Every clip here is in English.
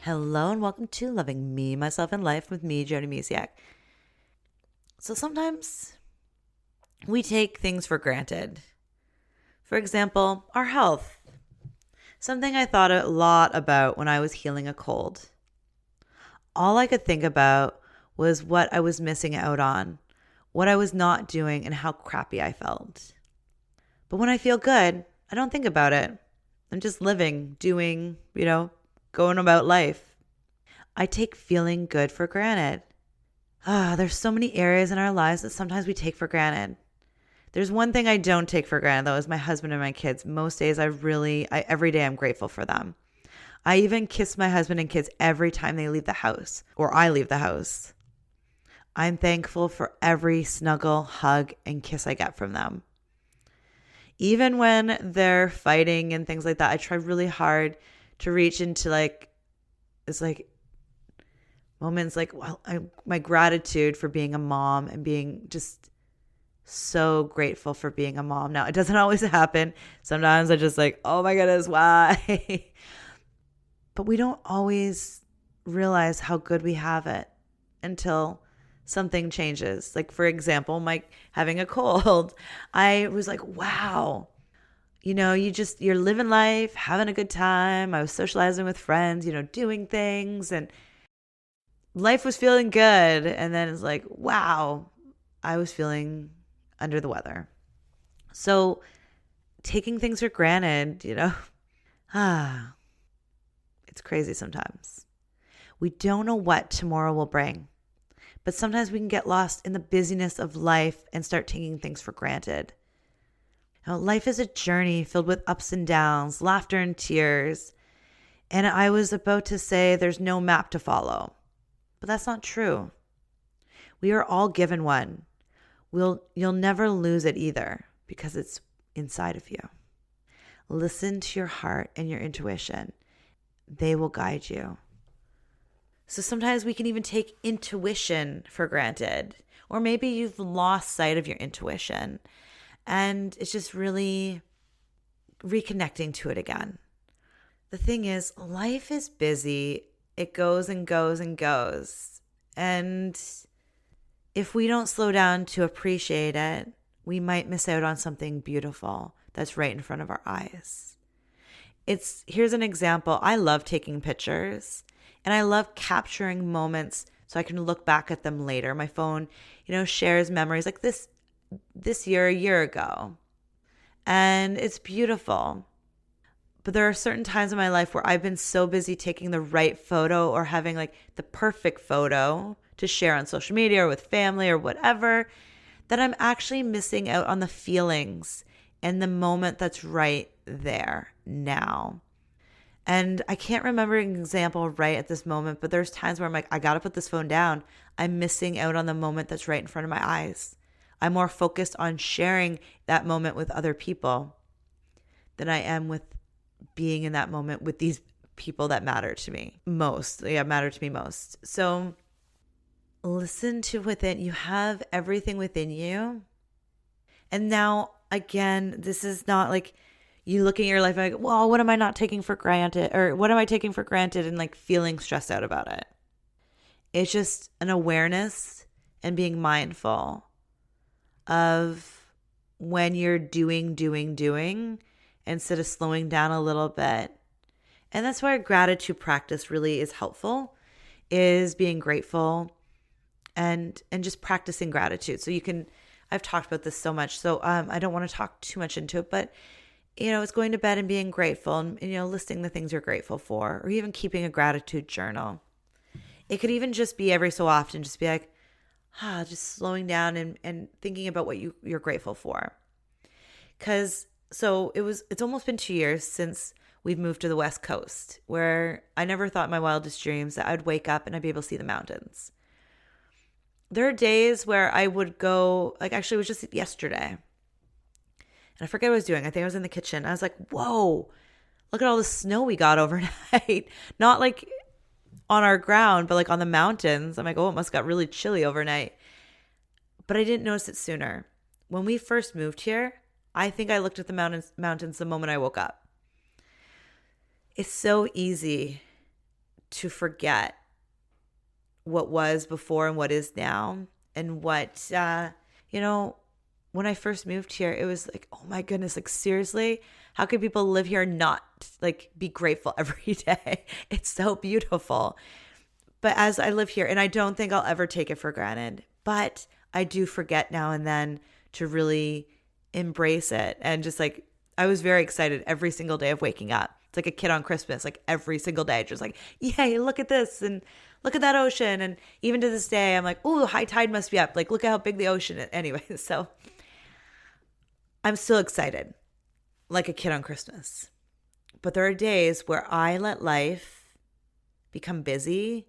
Hello and welcome to Loving Me, Myself, and Life with me, jodymyciak. So sometimes we take things for granted. For example, our health. Something I thought a lot about when I was healing a cold. All I could think about was what I was missing out on, what I was not doing, and how crappy I felt. But when I feel good, I don't think about it. I'm just living, doing, going about life. I take feeling good for granted. There's so many areas in our lives that sometimes we take for granted. There's one thing I don't take for granted, though, is my husband and my kids. Most days every day I'm grateful for them. I even kiss my husband and kids every time they leave the house or I leave the house. I'm thankful for every snuggle, hug, and kiss I get from them. Even when they're fighting and things like that, I try really hard to reach into moments my gratitude for being a mom and being just so grateful for being a mom. Now, it doesn't always happen. Sometimes I just oh my goodness, why? But we don't always realize how good we have it until something changes. Like, for example, having a cold, I was like, wow, you're living life, having a good time. I was socializing with friends, doing things, and life was feeling good. And then it's like, wow, I was feeling under the weather. So taking things for granted, it's crazy sometimes. We don't know what tomorrow will bring. But sometimes we can get lost in the busyness of life and start taking things for granted. Life is a journey filled with ups and downs, laughter and tears. And I was about to say there's no map to follow. But that's not true. We are all given one. You'll never lose it either because it's inside of you. Listen to your heart and your intuition. They will guide you. So sometimes we can even take intuition for granted, or maybe you've lost sight of your intuition and it's just really reconnecting to it again. The thing is, life is busy. It goes and goes and goes. And if we don't slow down to appreciate it, we might miss out on something beautiful that's right in front of our eyes. Here's an example. I love taking pictures. And I love capturing moments so I can look back at them later. My phone, shares memories like this year, a year ago. And it's beautiful. But there are certain times in my life where I've been so busy taking the right photo or having the perfect photo to share on social media or with family or whatever, that I'm actually missing out on the feelings and the moment that's right there now. And I can't remember an example right at this moment, but there's times where I'm like, I got to put this phone down. I'm missing out on the moment that's right in front of my eyes. I'm more focused on sharing that moment with other people than I am with being in that moment with these people that matter to me most. So listen to within. You have everything within you. And now, again, this is not you look at your life and well, what am I not taking for granted? Or what am I taking for granted and feeling stressed out about it? It's just an awareness and being mindful of when you're doing instead of slowing down a little bit. And that's why gratitude practice really is helpful, is being grateful and just practicing gratitude. So I've talked about this so much, so I don't want to talk too much into it, but it's going to bed and being grateful and, listing the things you're grateful for, or even keeping a gratitude journal. It could even just be every so often, just be just slowing down and thinking about what you're grateful for. It's almost been 2 years since we've moved to the West Coast, where I never thought in my wildest dreams that I'd wake up and I'd be able to see the mountains. There are days where I would go, actually it was just yesterday. And I forget what I was doing. I think I was in the kitchen. I was like, whoa, look at all the snow we got overnight. Not on our ground, but on the mountains. I'm like, oh, it must have got really chilly overnight. But I didn't notice it sooner. When we first moved here, I think I looked at the mountains the moment I woke up. It's so easy to forget what was before and what is now. And what, when I first moved here, it was like, oh my goodness, like seriously, how could people live here and not like be grateful every day? It's so beautiful. But as I live here, and I don't think I'll ever take it for granted, but I do forget now and then to really embrace it. And just like, I was very excited every single day of waking up. It's like a kid on Christmas, like every single day, just like, yay, look at this and look at that ocean. And even to this day, I'm like, oh, high tide must be up. Like, look at how big the ocean is. Anyway, so I'm still excited, like a kid on Christmas. But there are days where I let life become busy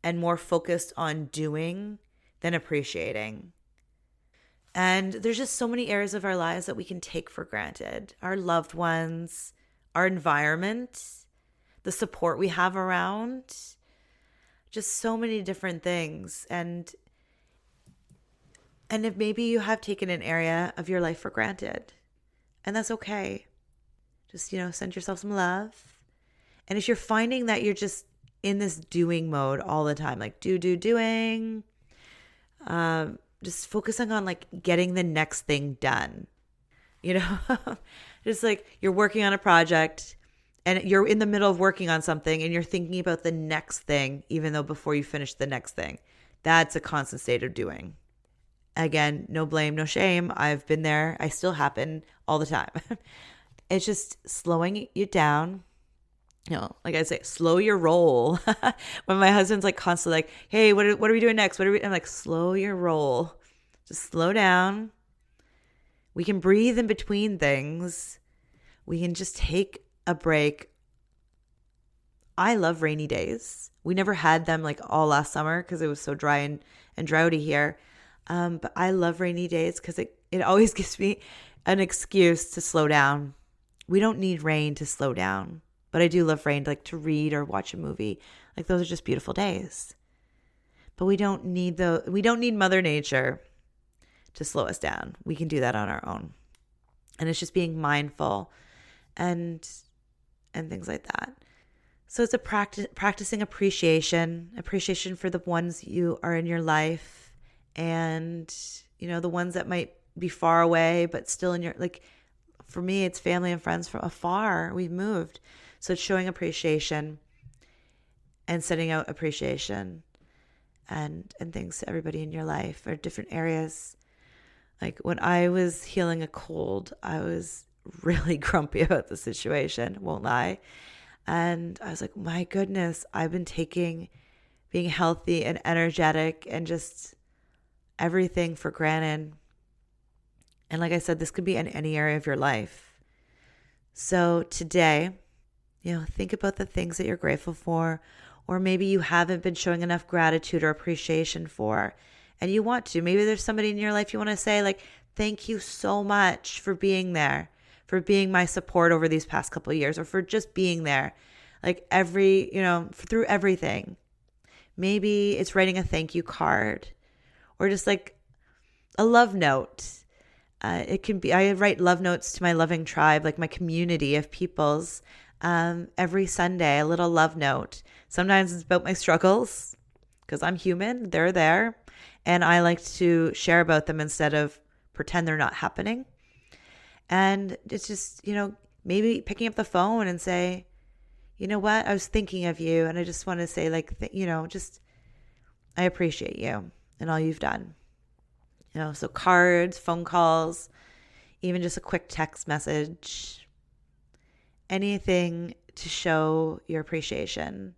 and more focused on doing than appreciating. And there's just so many areas of our lives that we can take for granted. Our loved ones, our environment, the support we have around, just so many different things. And if maybe you have taken an area of your life for granted, and that's okay. Just, send yourself some love. And if you're finding that you're just in this doing mode all the time, like doing, just focusing on like getting the next thing done, just like you're working on a project and you're in the middle of working on something and you're thinking about the next thing, even though before you finish the next thing. That's a constant state of doing. Again, no blame, no shame. I've been there. I still happen all the time. It's just slowing you down. Like I say, slow your roll. When my husband's like constantly like, hey, what are we doing next? I'm like, slow your roll. Just slow down. We can breathe in between things. We can just take a break. I love rainy days. We never had them like all last summer because it was so dry and droughty here. But I love rainy days because it always gives me an excuse to slow down. We don't need rain to slow down. But I do love rain, like to read or watch a movie. Like those are just beautiful days. But we don't need Mother Nature to slow us down. We can do that on our own. And it's just being mindful and things like that. So it's a practicing appreciation for the ones you are in your life, and the ones that might be far away but still in your, like for me it's family and friends from afar. We've moved. So it's showing appreciation and sending out appreciation and things to everybody in your life or different areas. Like when I was healing a cold, I was really grumpy about the situation, won't lie. And I was like, my goodness, I've been taking being healthy and energetic and just everything for granted. And like I said, this could be in any area of your life. So today, think about the things that you're grateful for, or maybe you haven't been showing enough gratitude or appreciation for, and you want to. Maybe there's somebody in your life you want to say, like, thank you so much for being there, for being my support over these past couple of years, or for just being there, like through everything. Maybe it's writing a thank you card, or just like a love note. It can be, I write love notes to my loving tribe, like my community of peoples. Every Sunday, a little love note. Sometimes it's about my struggles because I'm human. They're there. And I like to share about them instead of pretend they're not happening. And it's just, maybe picking up the phone and say, you know what? I was thinking of you. And I just want to say I appreciate you and all you've done. So cards, phone calls, even just a quick text message. Anything to show your appreciation.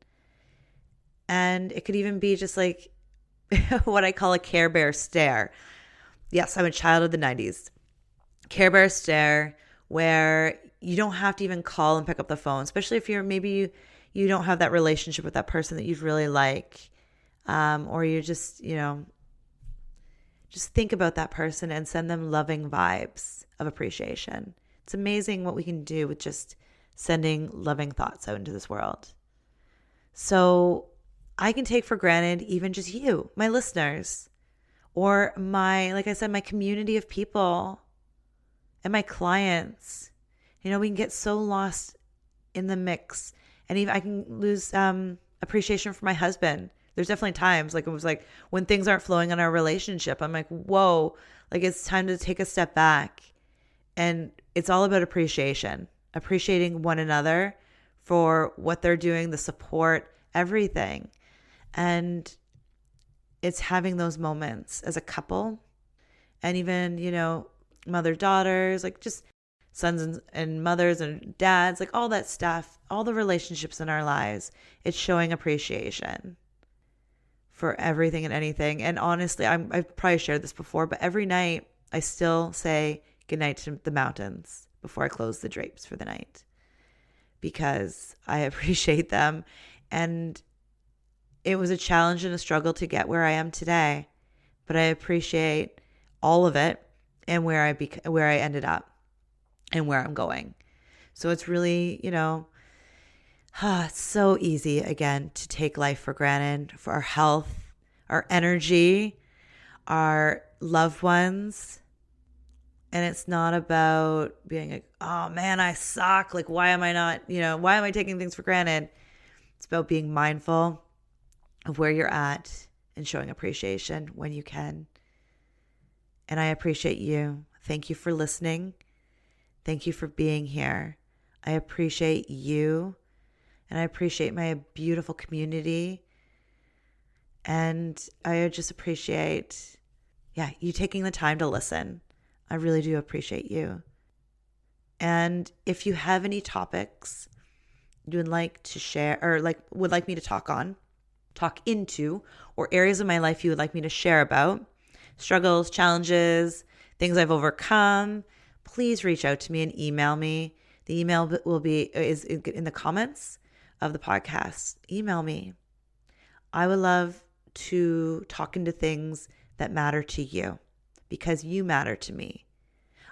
And it could even be just like what I call a Care Bear stare. Yes, I'm a child of the 90s. Care Bear stare, where you don't have to even call and pick up the phone, especially if you don't have that relationship with that person that you really like, or you just think about that person and send them loving vibes of appreciation. It's amazing what we can do with just sending loving thoughts out into this world. So I can take for granted even just you, my listeners, or my community of people and my clients. We can get so lost in the mix, and even I can lose appreciation for my husband. There's definitely times like it was like when things aren't flowing in our relationship, I'm like, whoa, like it's time to take a step back. And it's all about appreciation, appreciating one another for what they're doing, the support, everything. And it's having those moments as a couple and even, mother daughters, like just sons and mothers and dads, like all that stuff, all the relationships in our lives. It's showing appreciation for everything and anything. And honestly, I've probably shared this before, but every night I still say goodnight to the mountains before I close the drapes for the night because I appreciate them. And it was a challenge and a struggle to get where I am today, but I appreciate all of it and where I ended up and where I'm going. So it's really, it's so easy again to take life for granted, for our health, our energy, our loved ones. And it's not about being like, oh man, I suck. Like, why am I taking things for granted? It's about being mindful of where you're at and showing appreciation when you can. And I appreciate you. Thank you for listening. Thank you for being here. I appreciate you. And I appreciate my beautiful community. And I just appreciate, you taking the time to listen. I really do appreciate you. And if you have any topics you would like to share or would like me to talk into, or areas of my life you would like me to share about, struggles, challenges, things I've overcome, please reach out to me and email me. The email is in the comments of the podcast. Email me. I would love to talk into things that matter to you because you matter to me.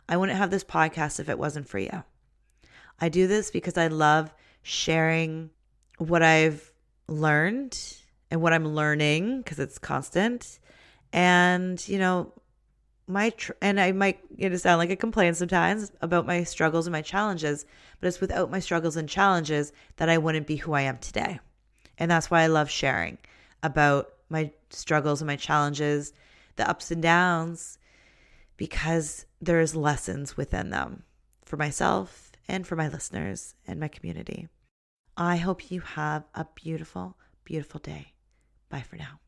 I wouldn't have this podcast if it wasn't for you. I do this because I love sharing what I've learned and what I'm learning because it's constant. And, I might sound like a complaint sometimes about my struggles and my challenges, but it's without my struggles and challenges that I wouldn't be who I am today. And that's why I love sharing about my struggles and my challenges, the ups and downs, because there's lessons within them for myself and for my listeners and my community. I hope you have a beautiful, beautiful day. Bye for now.